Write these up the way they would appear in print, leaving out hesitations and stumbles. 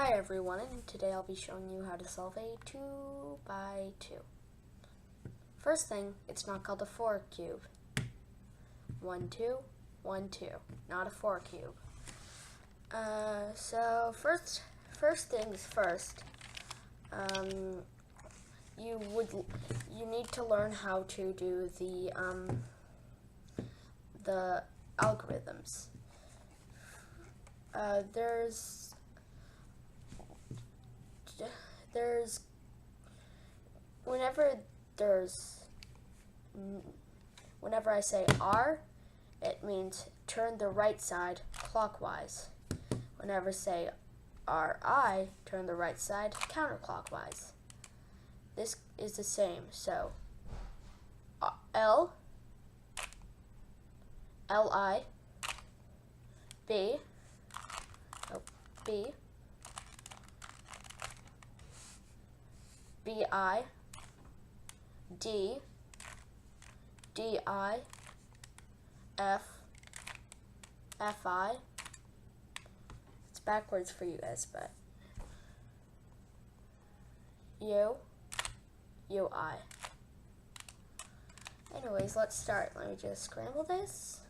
Hi everyone, and today I'll be showing you how to solve a 2 by 2. First thing, it's not called a 4 cube. 1, 2, 1, 2, not a 4 cube. So first things first, you need to learn how to do the algorithms. Whenever I say R, it means turn the right side clockwise. Whenever I say RI, turn the right side counterclockwise. This is the same. So L, LI, B, B, BI, D, DI, F, FI. It's backwards for you guys, but U, UI. Anyways, let's start. Let me just scramble this.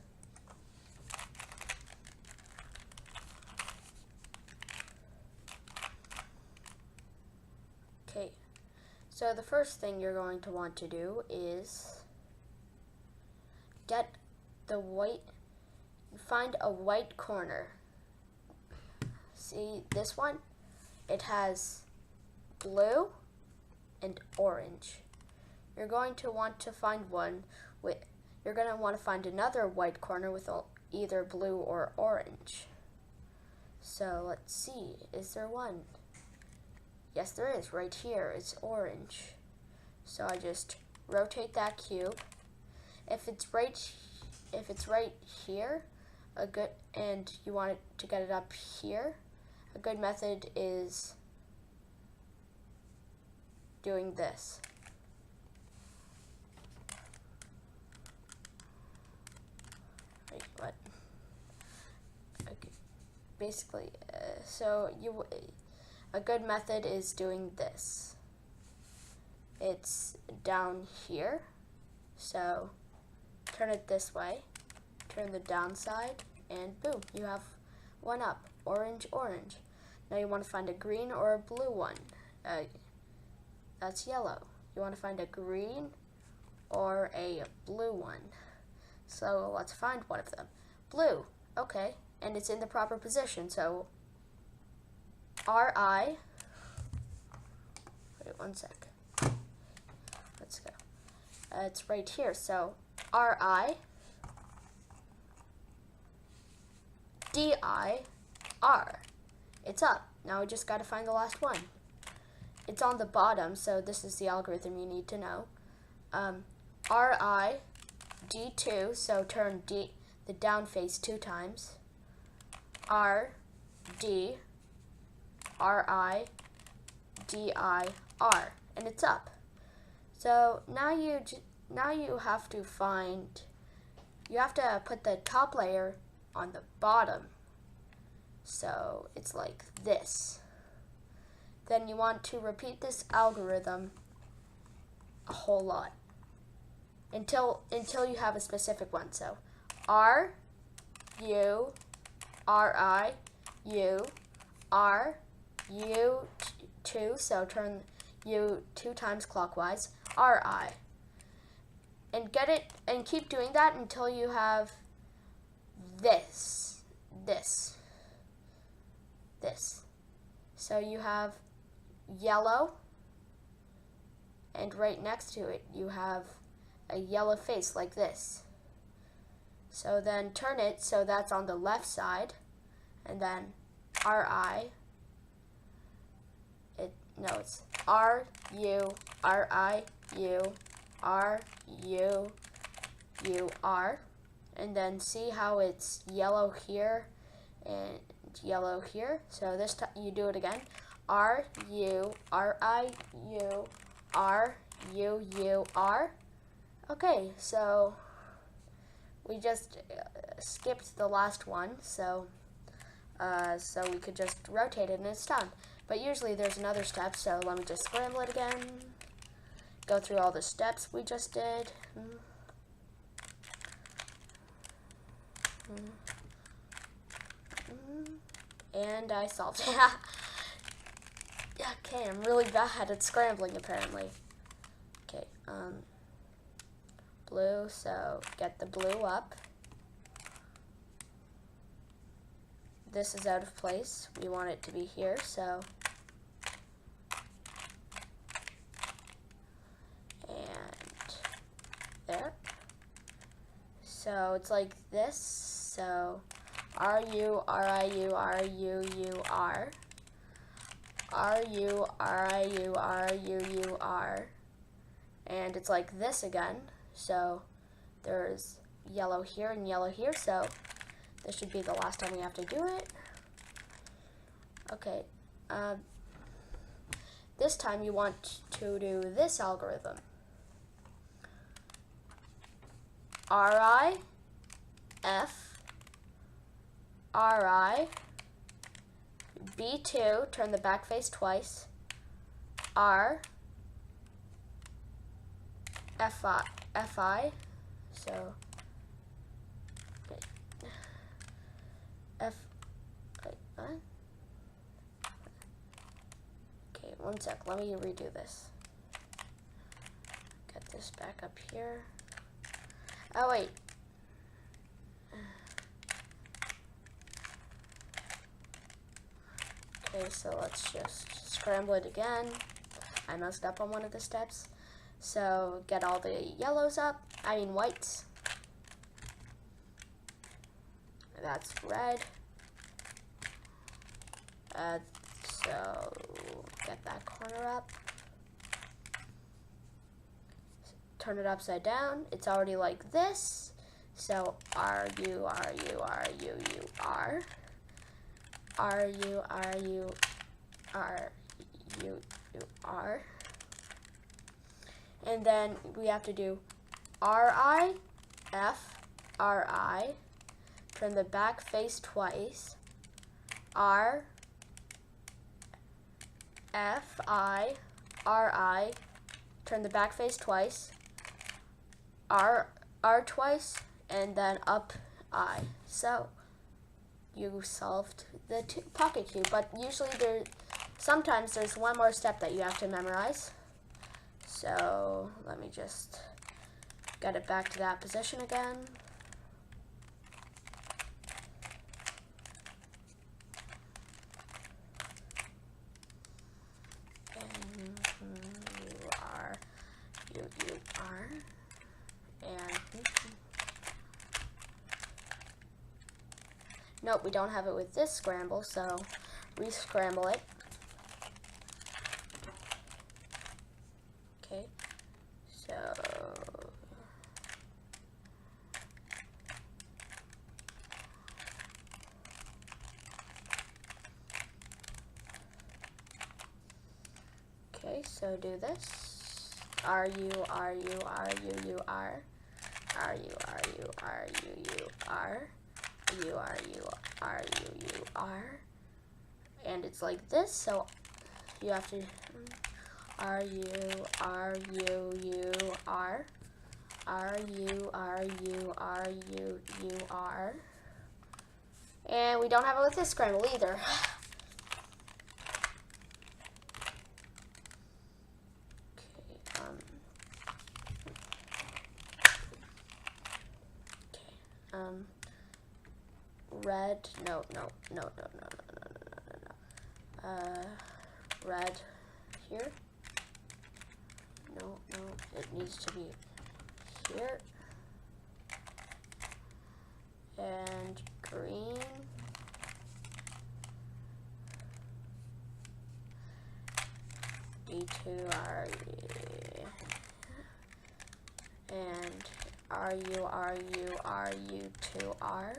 Okay, so the first thing you're going to want to do is find a white corner. See this one? It has blue and orange. You're going to want to find another white corner with either blue or orange. So let's see, is there one? Yes, there is. Right here, it's orange. So I just rotate that cube. If it's right here, and you want it to get it up here, a good method is doing this. Wait, what? Okay. Basically, a good method is doing this. It's down here, so turn it this way, turn the down side, and boom, you have one up. Orange, orange. Now you want to find a green or a blue one. That's yellow. You want to find a green or a blue one. So let's find one of them. Blue, okay, and it's in the proper position, so RI, wait one sec, let's go. It's right here, so RI, DI, R. It's up. Now we just got to find the last one. It's on the bottom, so this is the algorithm you need to know. RI, D2, so turn the down face 2 times. R, D, RI, DI, R, and it's up. So now you have to put the top layer on the bottom. So it's like this. Then you want to repeat this algorithm a whole lot until you have a specific one. So R, U, RI, U, R, U2, so turn U 2 times clockwise, RI. And keep doing that until you have this. So you have yellow, and right next to it you have a yellow face like this. So then turn it so that's on the left side, and then RI, it's R, U, RI, U, R, U, U, R. And then see how it's yellow here and yellow here. So this time you do it again. R, U, RI, U, R, U, U, R. Okay, so we just skipped the last one, so So we could just rotate it and it's done. But usually there's another step, so let me just scramble it again. Go through all the steps we just did. And I solved it. Okay, I'm really bad at scrambling apparently. Okay, blue, so get the blue up. This is out of place. We want it to be here, so and there. So it's like this. So R-U, R-I-U, R-U-U-R. R-U, R-I-U, R-U-U-R. And it's like this again. So there's yellow here and yellow here. So this should be the last time we have to do it. Okay. This time you want to do this algorithm. R-I, F, R-I, B2, turn the back face twice, R, F-I, F-I, so, F, what? Okay, one sec, let me redo this. Get this back up here. Oh, wait. Okay, so let's just scramble it again. I messed up on one of the steps. So get all the yellows up, whites. That's red. So get that corner up. Turn it upside down. It's already like this. So R-U, R-U, R-U-U, R. R-U, R-U, R-U-U, R. And then we have to do R-I, F, R-I. Turn the back face twice. R, F-I, R-I. Turn the back face twice. R twice, and then up I. So you solved the pocket cube, but usually sometimes there's one more step that you have to memorize. So let me just get it back to that position again. And you are. And nope, we don't have it with this scramble, so re-scramble it. Okay, so do this. R-U, R-U, R-U-U-R. R-U, R-U, R-U-U-R. U-R-U-R-U-U-R. And it's like this, so you have to R-U-R-U-U-R. R-U-R-U-R-U-U-R. And we don't have it with this scramble either. Red, no. Red here. No, it needs to be here. And green. D2R. And R-U-R-U-R-U-2-R.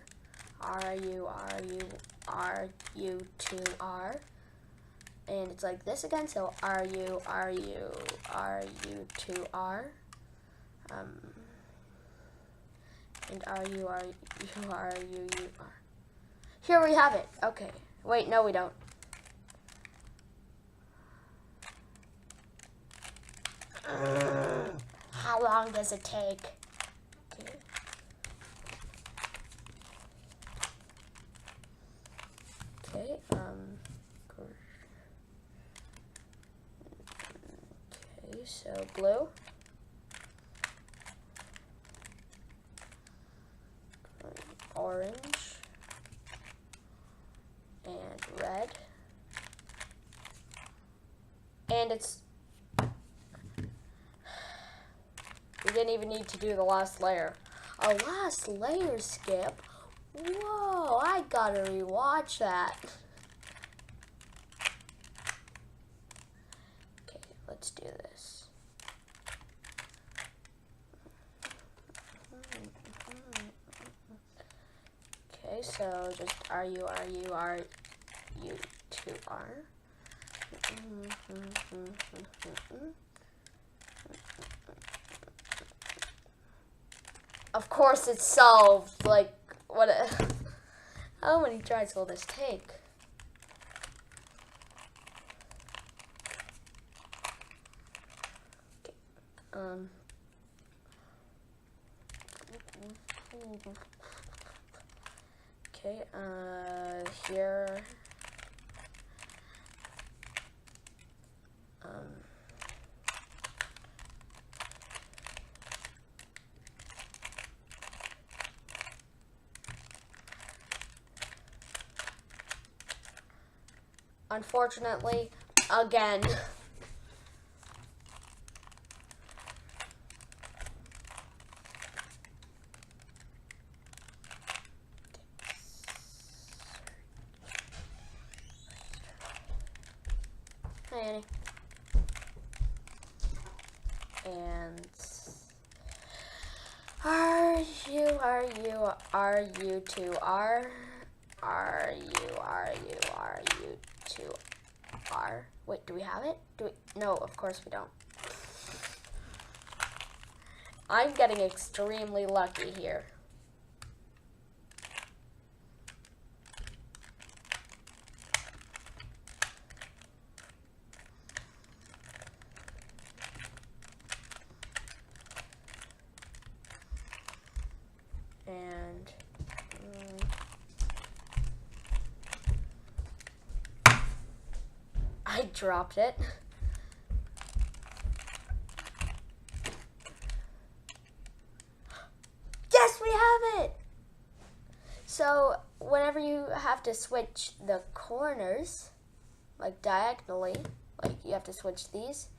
R-U-R-U-R-U-2-R. And it's like this again, so R-U-R-U-R-U-2-R. And R-U-R-U-R-U-U-R. Here we have it. Okay. Wait, no we don't. How long does it take? Okay. Okay, okay, so blue. Orange. And red. And it's... We didn't even need to do the last layer. A last layer skip? Whoa, I gotta rewatch that. Okay, let's do this. Okay, so just R-U-R-U-R, U-2-R. Of course it's solved. Like, what? How many tries will this take? Okay, okay, here, unfortunately, again. Hi, Annie. And R. Wait, do we have it? No, of course we don't. I'm getting extremely lucky here. And I dropped it. Yes, we have it! So whenever you have to switch the corners, like diagonally, like you have to switch these,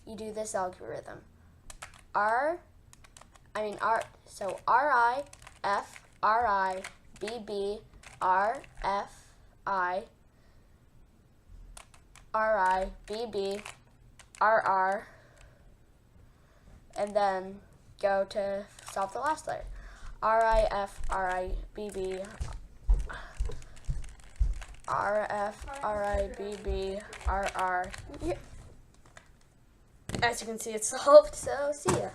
you do this algorithm. So R-I, F, R-I, B-B, R, F, I, R-I, B-B, R-R, and then go to solve the last layer. R-I, F, R-I, B-B, R, F, R-I, B-B, R-R. As you can see, it's solved, so see ya.